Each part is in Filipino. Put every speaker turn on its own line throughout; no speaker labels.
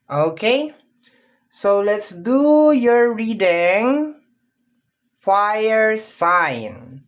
Okay, so let's do your reading. Fire sign.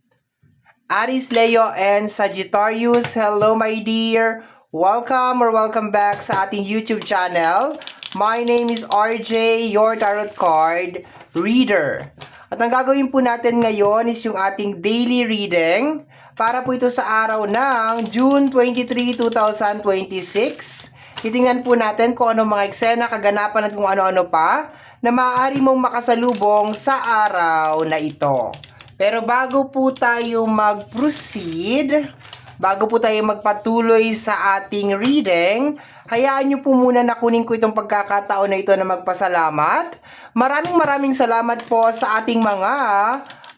Aries, Leo, and Sagittarius, hello my dear. Welcome back sa ating YouTube channel. My name is RJ, your tarot card reader. At ang gagawin po natin ngayon is yung ating daily reading para po ito sa araw ng June 23, 2026. Titingnan po natin kung ano mga eksena, kaganapan at kung ano-ano pa na maaari mong makasalubong sa araw na ito. Pero bago po tayo mag-proceed, bago po tayo magpatuloy sa ating reading, hayaan nyo po muna na kunin ko itong pagkakataon na ito na magpasalamat. Maraming salamat po sa ating mga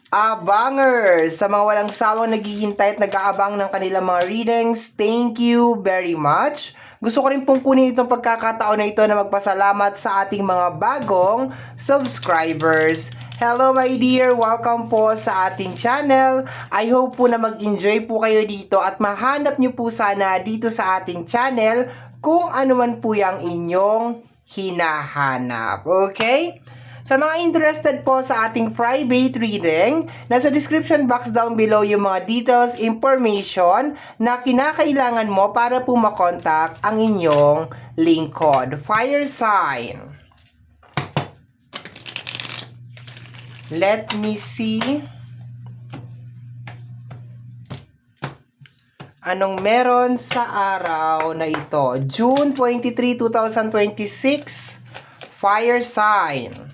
abangers, sa mga walang sawang naghihintay at nag-aabang ng kanilang mga readings. Thank you very much. Gusto ko rin pong kunin itong pagkakataon na ito na magpasalamat sa ating mga bagong subscribers. Hello my dear, welcome po sa ating channel. I hope po na mag-enjoy po kayo dito at mahanap nyo po sana dito sa ating channel kung ano man po yung inyong hinahanap. Okay? Sa mga interested po sa ating private reading, nasa description box down below yung mga details, information na kinakailangan mo para po makontak ang inyong lingkod. Fire sign. Let me see. Anong meron sa araw na ito? June 23, 2026. Fire sign.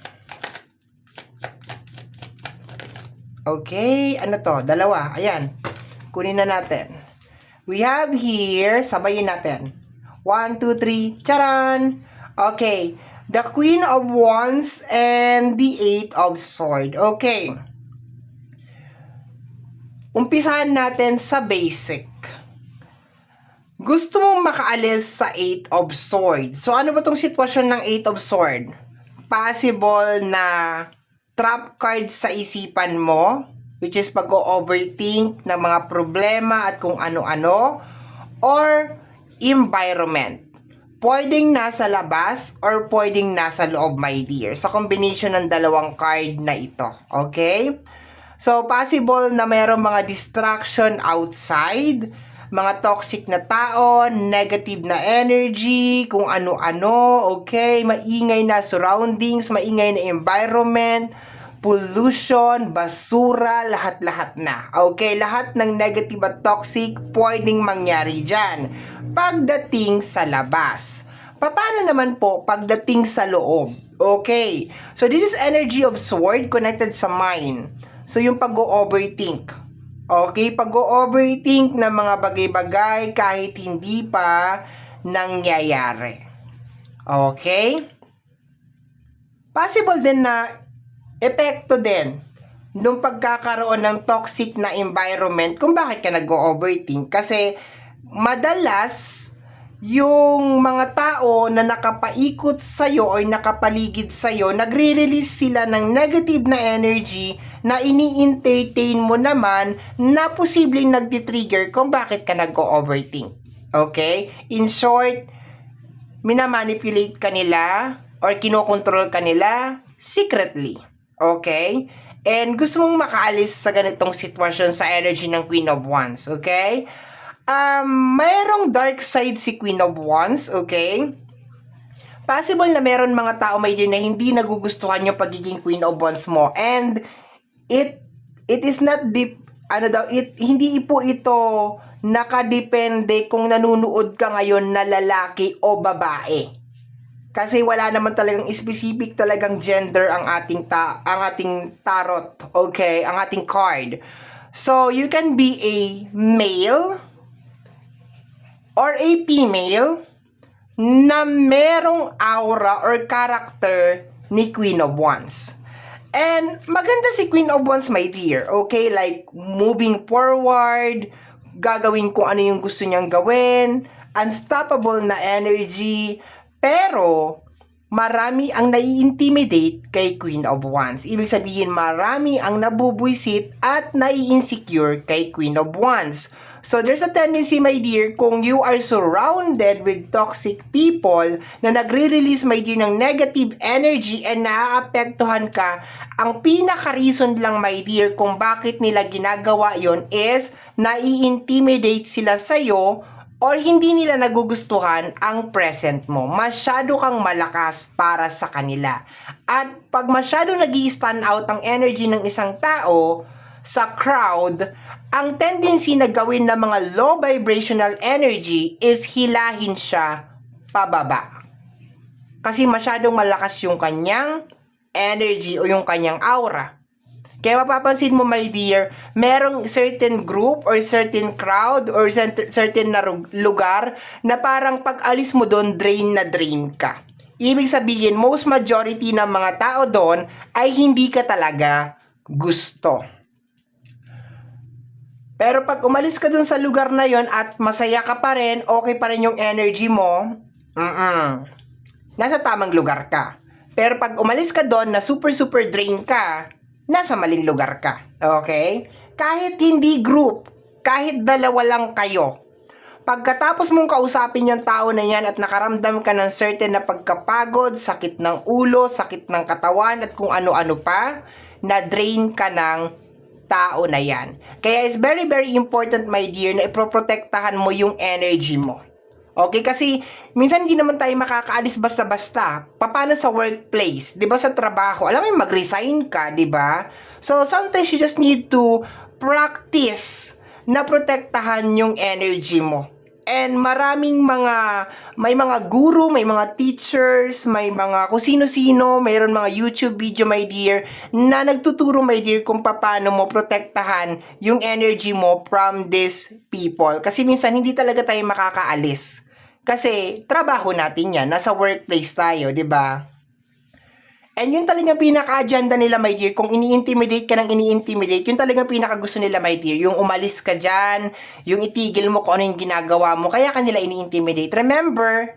Okay, ano to? Dalawa. Ayan. Kunin na natin. We have here, sabayin natin. 1, 2, 3. Charan! Okay. The Queen of Wands and the Eight of Swords. Okay. Umpisahan natin sa basic. Gusto mong makaalis sa Eight of Swords. So, ano ba tong sitwasyon ng Eight of Swords? Possible na trap card sa isipan mo, which is pag-overthink ng mga problema at kung ano-ano, or environment. Pwedeng nasa labas or pwedeng nasa loob, my dear. Sa combination ng dalawang card na ito. Okay? So, possible na mayroong mga distraction outside, mga toxic na tao, negative na energy, kung ano-ano, okay? Maingay na surroundings, maingay na environment, pollution, basura, lahat-lahat na. Okay? Lahat ng negative at toxic pwedeng mangyari dyan pagdating sa labas. Paano naman po pagdating sa loob? Okay. So, this is energy of sword connected sa mind. So, yung pag-overthink. Okay, pag-overthink ng mga bagay-bagay kahit hindi pa nangyayari. Okay? Possible din na epekto din nung pagkakaroon ng toxic na environment kung bakit ka nag-overthink. Kasi madalas yung mga tao na nakapaikot sa'yo o nakapaligid sa'yo, nagre-release sila ng negative na energy na ini-entertain mo naman na posibleng nagtitrigger kung bakit ka nag-overthink. Okay? In short, minamanipulate ka nila or kinokontrol ka nila secretly. Okay? And gusto mong makaalis sa ganitong sitwasyon sa energy ng Queen of Wands. Okay? Mayroong dark side si Queen of Wands, okay? Possible na meron mga tao may din na hindi nagugustuhan yung pagiging Queen of Wands mo. And it is not hindi po ito nakadepende kung nanunood ka ngayon na lalaki o babae. Kasi wala naman talagang specific talagang gender ang ating tarot, okay? Ang ating card. So, you can be a male or a female na merong aura or character ni Queen of Wands. And maganda si Queen of Wands, my dear. Okay, like moving forward, gagawin kung ano yung gusto niyang gawin, unstoppable na energy, pero marami ang nai-intimidate kay Queen of Wands. Ibig sabihin, marami ang nabubwisit at nai-insecure kay Queen of Wands. So, there's a tendency, my dear, kung you are surrounded with toxic people na nagre-release, my dear, ng negative energy and naaapektuhan ka, ang pinaka-reason lang, my dear, kung bakit nila ginagawa yon is nai-intimidate sila sa'yo or hindi nila nagugustuhan ang present mo. Masyado kang malakas para sa kanila. At pag masyado nag-i-stand out ang energy ng isang tao sa crowd, ang tendency na gawin ng mga low vibrational energy is hilahin siya pababa. Kasi masyadong malakas yung kanyang energy o yung kanyang aura. Kaya mapapansin mo, my dear, merong certain group or certain crowd or certain na lugar na parang pag alis mo doon, drain na drain ka. Ibig sabihin, most majority ng mga tao doon ay hindi ka talaga gusto. Pero pag umalis ka dun sa lugar na yon at masaya ka pa rin, okay pa rin yung energy mo, nasa tamang lugar ka. Pero pag umalis ka doon na super drain ka, nasa maling lugar ka. Okay? Kahit hindi group, kahit dalawa lang kayo, pagkatapos mong kausapin yung tao na yan at nakaramdam ka ng certain na pagkapagod, sakit ng ulo, sakit ng katawan at kung ano-ano pa, na-drain ka ng tao na yan. Kaya it's very important, my dear, na iproprotektahan mo yung energy mo. Okay? Kasi minsan hindi naman tayo makakaalis basta-basta. Paano sa workplace? 'Di ba sa trabaho? Alam mo, mag-resign ka, 'di ba? So sometimes you just need to practice na protektahan yung energy mo. And may mga guru, may mga teachers, may mga kung sino-sino, mayroon mga YouTube video, my dear, na nagtuturo, my dear, kung paano mo protektahan yung energy mo from these people. Kasi minsan, hindi talaga tayo makakaalis. Kasi, trabaho natin yan. Nasa workplace tayo, di ba? And yun talagang pinaka-agenda nila, my dear. Kung ini-intimidate ka ng ini-intimidate, yun talagang pinaka-gusto nila, my dear. Yung umalis ka dyan, yung itigil mo kung ano yung ginagawa mo, kaya kanila ini-intimidate. Remember,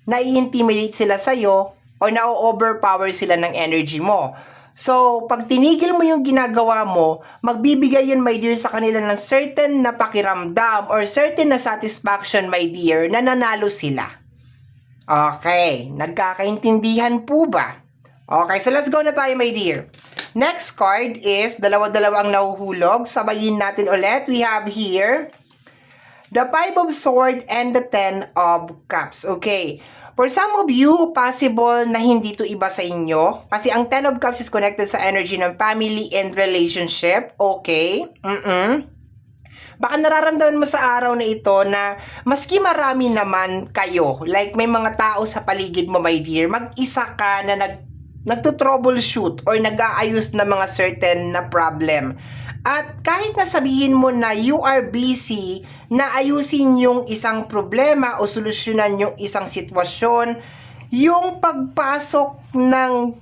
nai-intimidate sila sa'yo o na-overpower sila ng energy mo. So, pag tinigil mo yung ginagawa mo, magbibigay yun, my dear, sa kanila ng certain na pakiramdam or certain na satisfaction, my dear, na nanalo sila. Okay, nagkakaintindihan po ba? Okay, so let's go na tayo, my dear. Next card is, dalawa-dalawa ang nahuhulog. Sabayin natin ulit. We have here, the 5 of Swords and the 10 of Cups. Okay. For some of you, possible na hindi to iba sa inyo. Kasi ang 10 of Cups is connected sa energy ng family and relationship. Okay. Baka nararamdaman mo sa araw na ito na maski marami naman kayo, like may mga tao sa paligid mo, my dear, mag-isa ka na nagto-troubleshoot or nag-aayos na mga certain na problem. At kahit na sabihin mo na you are busy na ayusin yung isang problema o solusyonan yung isang sitwasyon, yung pagpasok ng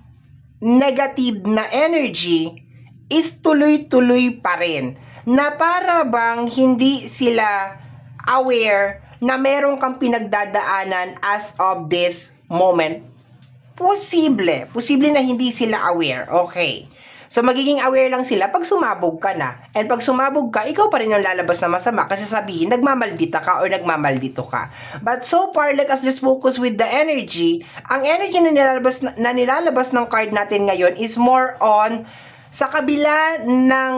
negative na energy is tuloy-tuloy pa rin. Na para bang hindi sila aware na meron kang pinagdadaanan as of this moment. Posible na hindi sila aware. Okay. So, magiging aware lang sila pag sumabog ka na. And pag sumabog ka, ikaw pa rin yung lalabas na masama kasi sabihin, nagmamaldita ka or nagmamaldito ka. But so far, let us just focus with the energy. Ang energy na nilalabas ng card natin ngayon is more on sa kabila ng,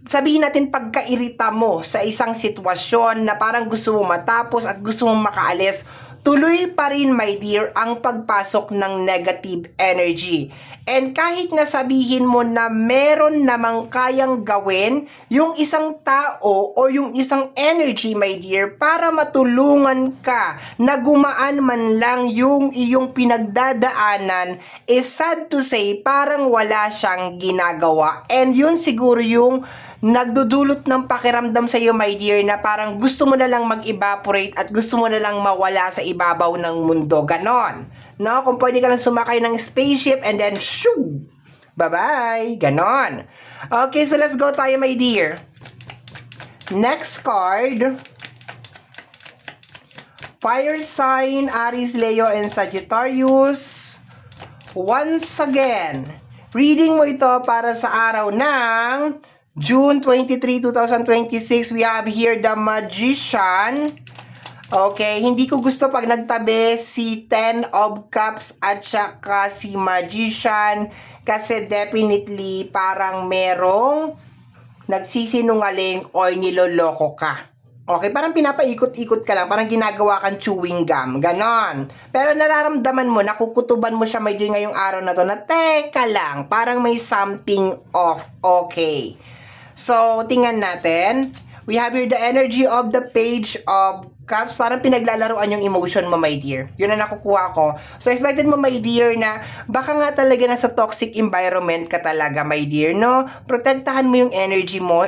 sabihin natin, pagkairita mo sa isang sitwasyon na parang gusto mo matapos at gusto mo makaalis, tuloy pa rin, my dear, ang pagpasok ng negative energy. And kahit na sabihin mo na meron namang kayang gawin yung isang tao o yung isang energy, my dear, para matulungan ka na gumaan man lang yung iyong pinagdadaanan, is sad to say, parang wala siyang ginagawa. And yun siguro yung nagdudulot ng pakiramdam sa iyo, my dear, na parang gusto mo na lang mag-evaporate at gusto mo na lang mawala sa ibabaw ng mundo. Ganon. No? Kung pwede ka lang sumakay ng spaceship and then, shoo! Bye-bye! Ganon. Okay, so let's go tayo, my dear. Next card. Fire sign, Aries, Leo, and Sagittarius. Once again, reading mo ito para sa araw ng June 23, 2026, we have here the Magician. Okay, hindi ko gusto pag nagtabi si Ten of Cups at saka si Magician kasi definitely parang merong nagsisinungaling o niloloko ka. Okay, parang pinapaikot-ikot ka lang, parang ginagawa kang chewing gum, ganon. Pero nararamdaman mo, nakukutuban mo siya may ngayong araw na to na, teka lang, parang may something off. Okay. So, tingnan natin. We have here the energy of the Page of Cups. Parang pinaglalaruan yung emotion mo, my dear. Yun ang nakukuha ko. So, expected mo, my dear, na baka nga talaga nasa toxic environment ka talaga, my dear, no? Protektahan mo yung energy mo.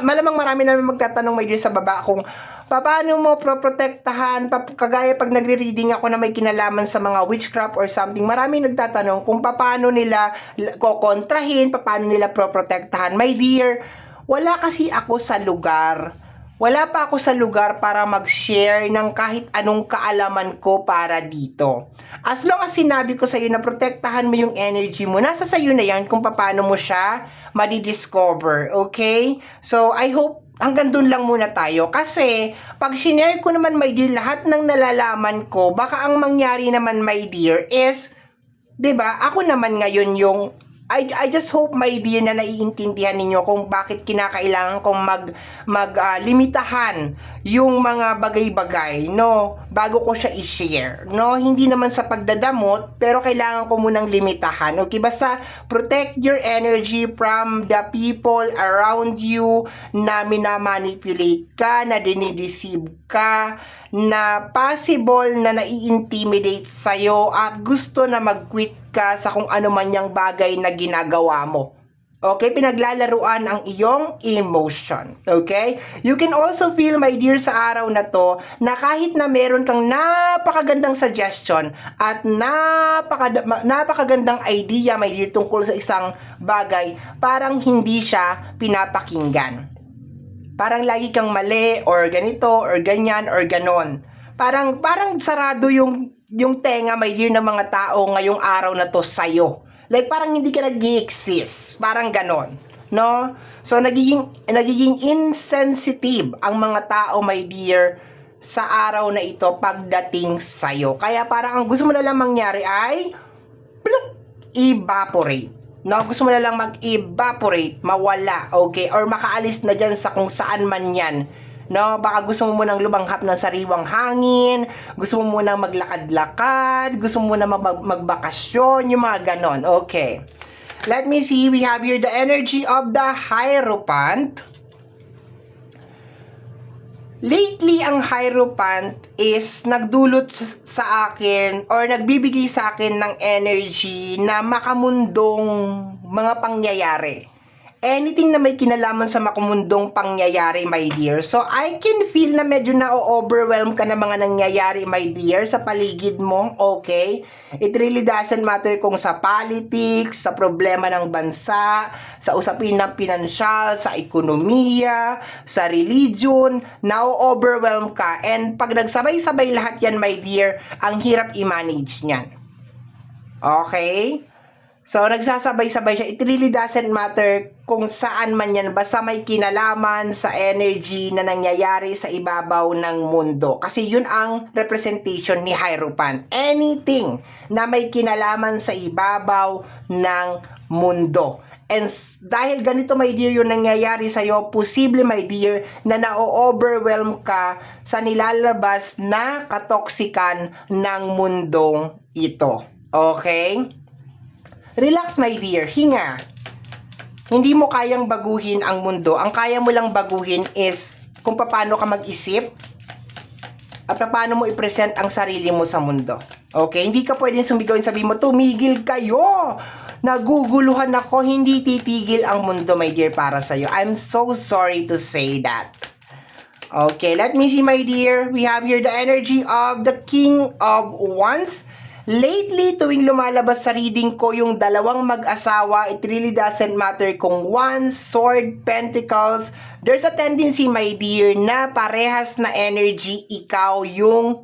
Malamang marami na magtatanong, my dear, sa baba kung paano mo protektahan, kagaya pag nagre-reading ako na may kinalaman sa mga witchcraft or something, marami nagtatanong kung paano nila kokontrahin, paano nila protektahan. My dear, wala kasi ako sa lugar. Wala pa ako sa lugar para mag-share ng kahit anong kaalaman ko para dito. As long as sinabi ko sa iyo na protektahan mo yung energy mo, nasa sa iyo na yan kung paano mo siya madidiscover, okay? So, I hope hanggang dun lang muna tayo. Kasi, pag shinare ko naman, my dear, lahat ng nalalaman ko, baka ang mangyari naman, my dear, is, 'di ba? Ako naman ngayon yung I just hope, my dear, na naiintindihan ninyo kung bakit kinakailangan kong limitahan yung mga bagay-bagay, no? Bago ko siya i-share, no? Hindi naman sa pagdadamot, pero kailangan ko munang limitahan. Okay, basta protect your energy from the people around you na minamanipulate ka, na dinideceive ka, na possible na nai-intimidate sa'yo at gusto na mag-quit ka sa kung ano man yung bagay na ginagawa mo. Okay? Pinaglalaruan ang iyong emotion. Okay? You can also feel, my dear, sa araw na to, na kahit na meron kang napakagandang suggestion at napakagandang idea, my dear, tungkol sa isang bagay, parang hindi siya pinapakinggan. Parang lagi kang mali, or ganito, or ganyan, or ganon. Parang sarado yung tenga, my dear, ng mga tao ngayong araw na to sa'yo. Like, parang hindi ka nag-i-exist. Parang ganon. No? So, nagiging insensitive ang mga tao, my dear, sa araw na ito pagdating sa'yo. Kaya parang ang gusto mo na lang mangyari ay pluk, evaporate. No, gusto mo na lang mag-evaporate, mawala, okay? Or makaalis na dyan sa kung saan man yan. No, baka gusto mo munang lumanghap ng sariwang hangin, gusto mo munang maglakad-lakad, gusto mo munang magbakasyon, yung mga ganon, okay? Let me see, we have here the energy of the Hierophant. Lately, ang Hierophant is nagdulot sa akin or nagbibigay sa akin ng energy na makamundong mga pangyayari. Anything na may kinalaman sa makamundong pangyayari, my dear. So, I can feel na medyo na-overwhelm ka na mga nangyayari, my dear, sa paligid mo, okay? It really doesn't matter kung sa politics, sa problema ng bansa, sa usapin ng pinansyal, sa ekonomiya, sa religion, na-overwhelm ka. And pag nagsabay-sabay lahat yan, my dear, ang hirap i-manage niyan. Okay? So, nagsasabay-sabay siya. It really doesn't matter kung saan man yan. Basta may kinalaman sa energy na nangyayari sa ibabaw ng mundo. Kasi yun ang representation ni Hierophant. Anything na may kinalaman sa ibabaw ng mundo. And dahil ganito, my dear, yung nangyayari sa'yo, posible, my dear, na na-overwhelm ka sa nilalabas na katoksikan ng mundong ito. Okay? Relax, my dear. Hinga. Hindi mo kayang baguhin ang mundo. Ang kaya mo lang baguhin is kung paano ka mag-isip at paano mo i-present ang sarili mo sa mundo. Okay? Hindi ka pwedeng sumigaw and sabihin mo, tumigil kayo! Naguguluhan ako, hindi titigil ang mundo, my dear, para sa'yo. I'm so sorry to say that. Okay, let me see, my dear. We have here the energy of the King of Wands. Lately, tuwing lumalabas sa reading ko yung dalawang mag-asawa, it really doesn't matter kung Wands, Sword, Pentacles, there's a tendency, my dear, na parehas na energy, ikaw yung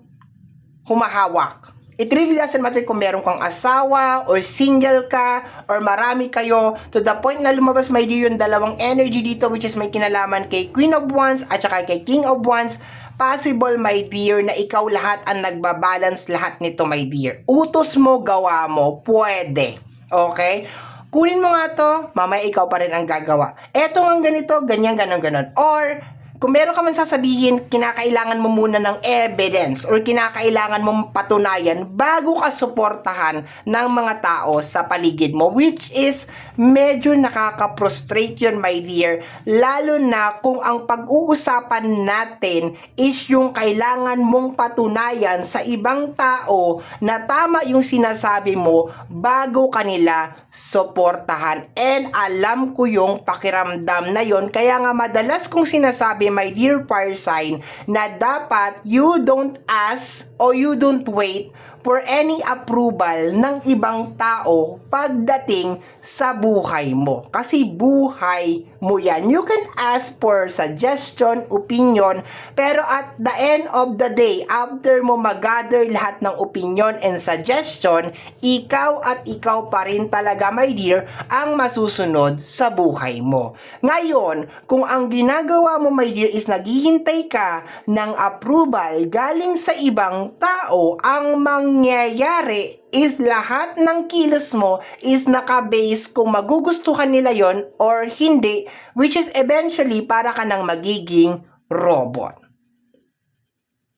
humahawak. It really doesn't matter kung meron kang asawa, or single ka, or marami kayo, to the point na lumabas, my dear, yung dalawang energy dito, which is may kinalaman kay Queen of Wands at saka kay King of Wands. Possible, my dear, na ikaw lahat ang nagbabalance lahat nito, my dear. Utos mo, gawa mo, pwede. Okay? Kunin mo nga to, mamaya ikaw pa rin ang gagawa. Eto nga ganito, ganyan, ganon. Or, kung meron ka man sasabihin, kinakailangan mo muna ng evidence or kinakailangan mong patunayan bago ka suportahan ng mga tao sa paligid mo, which is medyo nakaka-frustrate yun, my dear, lalo na kung ang pag-uusapan natin is yung kailangan mong patunayan sa ibang tao na tama yung sinasabi mo bago kanila suportahan. And alam ko yung pakiramdam na yon, kaya nga madalas kong sinasabi, my dear fire sign, na dapat you don't ask or you don't wait for any approval ng ibang tao pagdating sa buhay mo. Kasi buhay mo yan. You can ask for suggestion, opinion, pero at the end of the day, after mo mag-gather lahat ng opinion and suggestion, ikaw at ikaw pa rin talaga, my dear, ang masusunod sa buhay mo. Ngayon, kung ang ginagawa mo, my dear, is naghihintay ka ng approval galing sa ibang tao, ang mangyayari is lahat ng kilos mo is nakabase kung magugustuhan nila yon or hindi, which is eventually para ka nang magiging robot.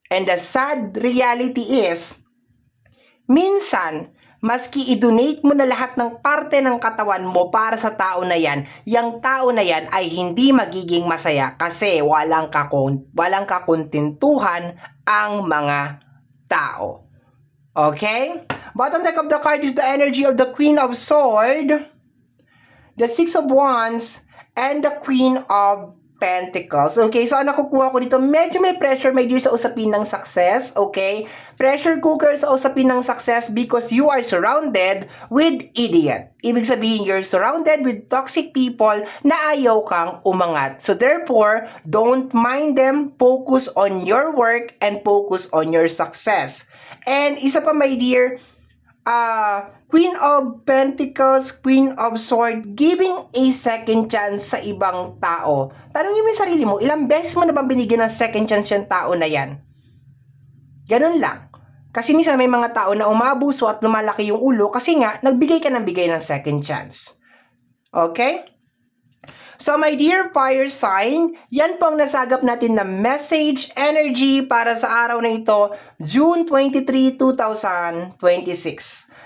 And the sad reality is, minsan, maski i-donate mo na lahat ng parte ng katawan mo para sa tao na yan, yung tao na yan ay hindi magiging masaya kasi walang kakontentuhan ang mga tao. Okay? Bottom deck of the card is the energy of the Queen of Swords, the Six of Wands, and the Queen of Pentacles. Okay, so ang nakukuha ko dito, medyo may pressure, my dear, sa usapin ng success. Okay? Pressure cooker sa usapin ng success because you are surrounded with idiot. Ibig sabihin, you're surrounded with toxic people na ayaw kang umangat. So therefore, don't mind them. Focus on your work and focus on your success. And isa pa, my dear, Queen of Pentacles, Queen of Swords, giving a second chance sa ibang tao. Tanungin mo yung sarili mo, ilang beses mo na bang binigyan ng second chance yung tao na yan? Ganun lang. Kasi minsan may mga tao na umabuso at lumalaki yung ulo kasi nga, nagbigay ka ng bigay ng second chance. Okay? So my dear fire sign, yan po ang nasagap natin na message energy para sa araw na ito, June 23, 2026.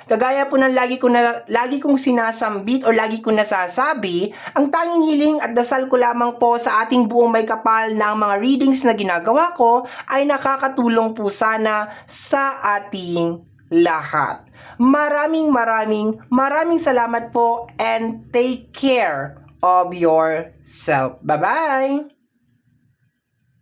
Kagaya po ng lagi kong sinasambit o lagi kong nasasabi, ang tanging hiling at dasal ko lamang po sa ating buong may kapal ng mga readings na ginagawa ko ay nakakatulong po sana sa ating lahat. Maraming salamat po and take care of yourself. Bye-bye!